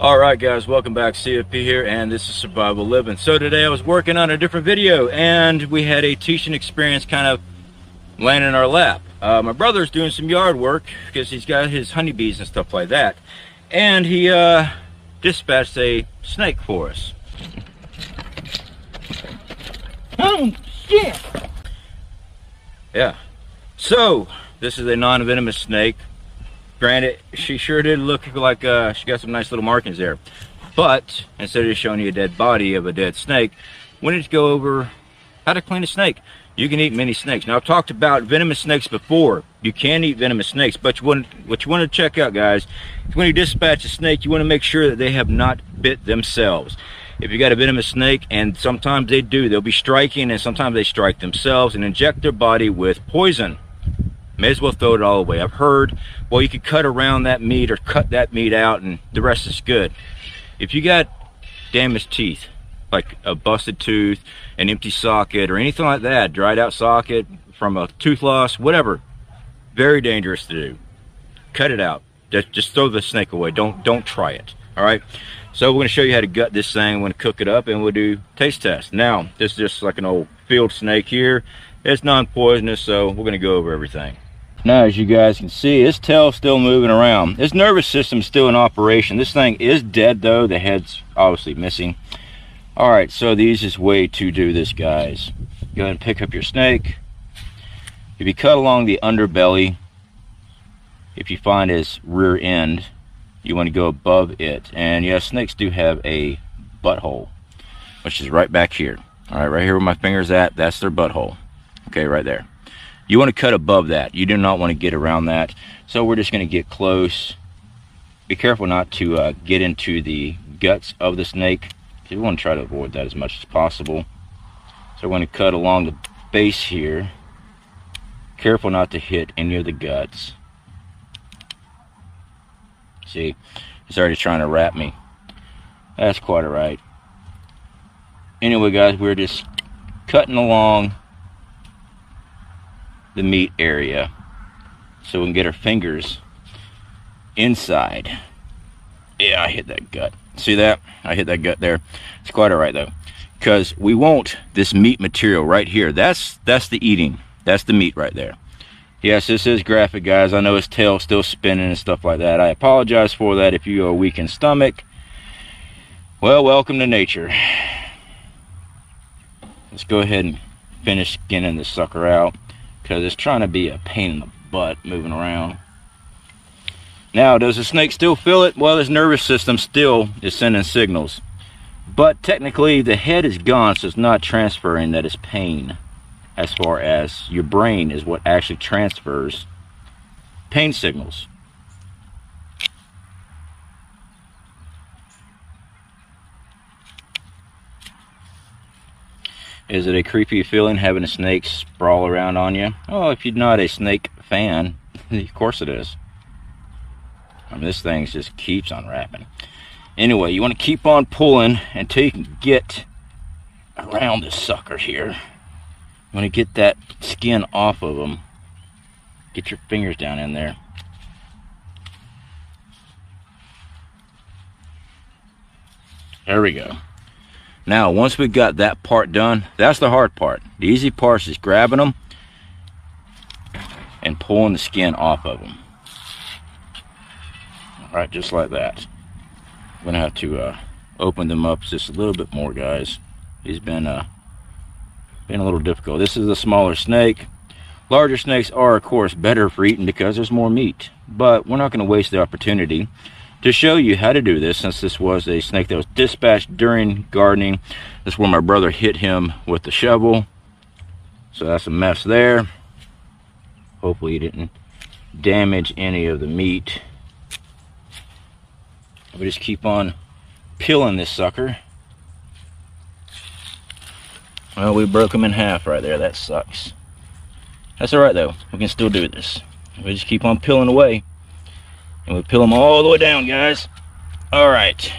Alright guys, welcome back. CFP here, and this is Survival Living. So today I was working on a different video and we had a teaching experience kind of land in our lap. My brother's doing some yard work because he's got his honeybees and stuff like that, and he dispatched a snake for us. Oh shit! Yeah, so this is a non-venomous snake. Granted, she sure did look like she got some nice little markings there, but instead of showing you a dead body of a dead snake, we need to go over how to clean a snake. You can eat many snakes. Now, I've talked about venomous snakes before. You can eat venomous snakes, but what you want to check out, guys, is when you dispatch a snake, you want to make sure that they have not bit themselves. If you got a venomous snake, and sometimes they do, they'll be striking, and sometimes they strike themselves and inject their body with poison. May as well throw it all away. I've heard, well, you could cut around that meat or cut that meat out and the rest is good. If you got damaged teeth, like a busted tooth, an empty socket, or anything like that, dried out socket from a tooth loss, whatever, very dangerous to do. Cut it out. Just throw the snake away. Don't try it. All right. So we're going to show you how to gut this thing. We're going to cook it up and we'll do taste test. Now, this is just like an old field snake here. It's non-poisonous, so we're going to go over everything. Now, as you guys can see, his tail's still moving around. His nervous system's still in operation. This thing is dead, though. The head's obviously missing. All right, so the easiest way to do this, guys. Go ahead and pick up your snake. If you cut along the underbelly, if you find his rear end, you want to go above it. And yeah, snakes do have a butthole, which is right back here. All right, right here where my finger's at, that's their butthole. Okay, right there. You want to cut above that. You do not want to get around that. So we're just going to get close. Be careful not to get into the guts of the snake. So we want to try to avoid that as much as possible. So we're going to cut along the base here. Careful not to hit any of the guts. See, it's already trying to wrap me. That's quite alright. Anyway, guys, we're just cutting along the meat area so we can get our fingers inside. Yeah, I hit that gut. See that? I hit that gut there. It's quite alright though, because we want this meat material right here. That's the eating. That's the meat right there. Yes, this is graphic, guys. I know his tail's still spinning and stuff like that. I apologize for that if you are weak in stomach. Well, welcome to nature. Let's go ahead and finish skinning this sucker out, because it's trying to be a pain in the butt moving around. Now, does the snake still feel it? Well, his nervous system still is sending signals. But technically, the head is gone, so it's not transferring that is pain. As far as your brain is what actually transfers pain signals. Is it a creepy feeling having a snake sprawl around on you? Oh, if you're not a snake fan, of course it is. I mean, this thing just keeps on wrapping. Anyway, you want to keep on pulling until you can get around this sucker here. You want to get that skin off of them. Get your fingers down in there. There we go. Now, once we got that part done, that's the hard part. The easy part is just grabbing them and pulling the skin off of them. All right, just like that. I'm gonna have to open them up just a little bit more, guys. He's been a little difficult. This is a smaller snake. Larger snakes are, of course, better for eating because there's more meat. But we're not going to waste the opportunity to show you how to do this, since this was a snake that was dispatched during gardening. This is where my brother hit him with the shovel. So that's a mess there. Hopefully he didn't damage any of the meat. We just keep on peeling this sucker. Well, we broke him in half right there. That sucks. That's alright though. We can still do this. We just keep on peeling away. And we peel them all the way down, guys. Alright.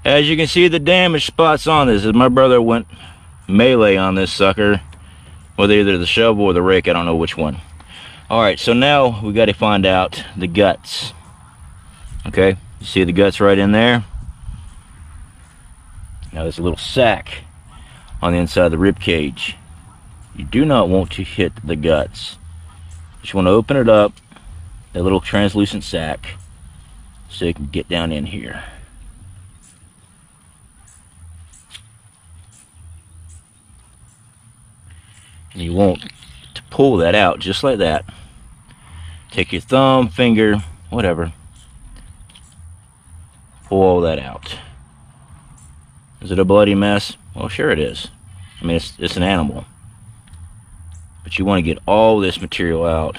As you can see, the damage spots on this is my brother went melee on this sucker with either the shovel or the rake. I don't know which one. Alright, so now we got to find out the guts. Okay, You see the guts right in there? Now there's a little sac on the inside of the rib cage. You do not want to hit the guts. You just want to open it up, that little translucent sac, so you can get down in here. And you want to pull that out just like that. Take your thumb, finger, whatever. Pull all that out. Is it a bloody mess? Well, sure it is. I mean, it's an animal. But you want to get all this material out.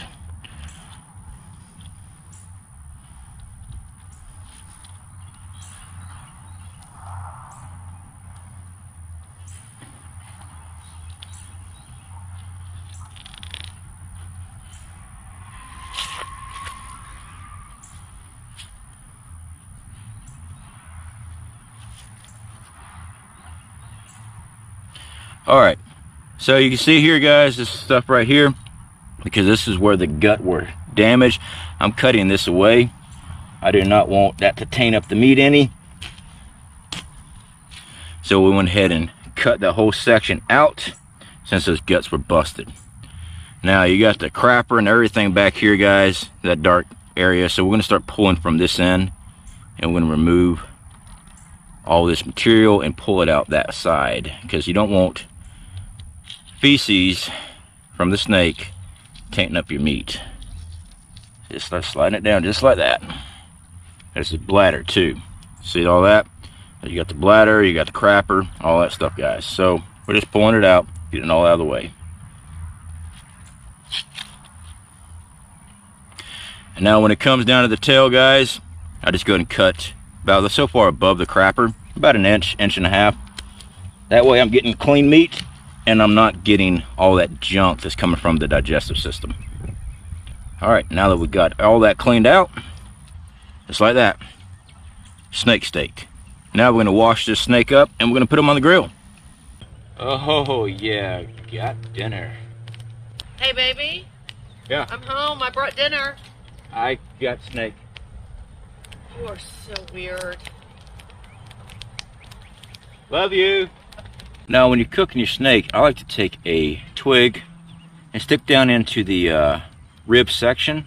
Alright, so you can see here, guys, this stuff right here, because this is where the gut were damaged. I'm cutting this away. I do not want that to taint up the meat any. So we went ahead and cut that whole section out since those guts were busted. Now you got the crapper and everything back here, guys, that dark area. So we're going to start pulling from this end, and we're going to remove all this material and pull it out that side, because you don't want feces from the snake tainting up your meat. Just start sliding it down just like that. There's the bladder too. See all that? You got the bladder, you got the crapper, all that stuff, guys. So we're just pulling it out, getting it all out of the way. And now when it comes down to the tail, guys, I just go ahead and cut about so far above the crapper, about an inch, inch and a half. That way I'm getting clean meat, and I'm not getting all that junk that's coming from the digestive system. Alright, now that we got all that cleaned out, just like that, snake steak. Now we're going to wash this snake up, and we're going to put him on the grill. Oh yeah, got dinner. Hey baby. Yeah. I'm home, I brought dinner. I got snake. You are so weird. Love you. Now when you're cooking your snake, I like to take a twig and stick down into the rib section.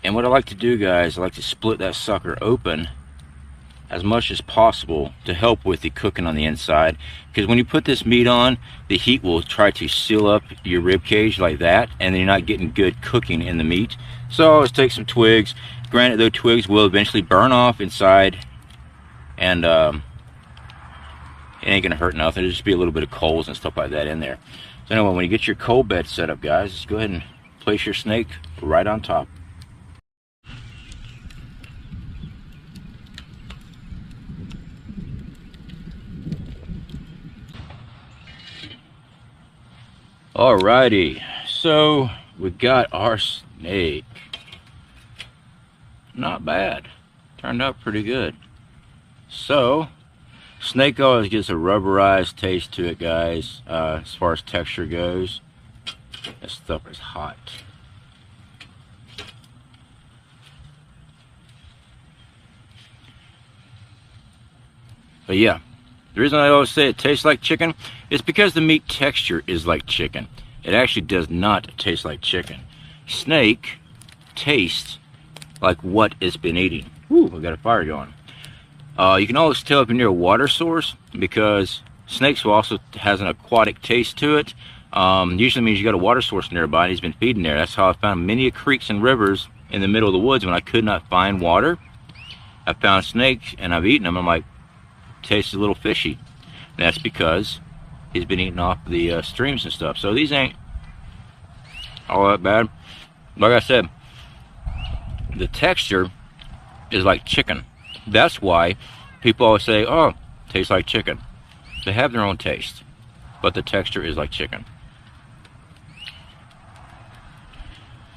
And what I like to do, guys, I like to split that sucker open as much as possible to help with the cooking on the inside. Because when you put this meat on, the heat will try to seal up your rib cage like that, and then you're not getting good cooking in the meat. So let's take some twigs. Granted, those twigs will eventually burn off inside, and it ain't gonna hurt nothing. It'll just be a little bit of coals and stuff like that in there. So anyway, when you get your coal bed set up, guys, just go ahead and place your snake right on top. Alrighty, so we got our snake. Not bad. Turned out pretty good. So snake always gets a rubberized taste to it, guys, as far as texture goes. This stuff is hot. But yeah, the reason I always say it tastes like chicken is because the meat texture is like chicken. It actually does not taste like chicken. Snake tastes like what it's been eating. Woo, we got a fire going. You can always tell if you're near a water source, because snakes will also has an aquatic taste to it. Usually means you got a water source nearby and he's been feeding there. That's how I found many creeks and rivers in the middle of the woods when I could not find water. I found snakes and I've eaten them. I'm like, tastes a little fishy. And that's because he's been eating off the streams and stuff. So these ain't all that bad. Like I said, the texture is like chicken. That's why people always say, oh, tastes like chicken. They have their own taste, but the texture is like chicken.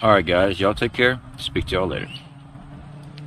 Alright guys, y'all take care. Speak to y'all later.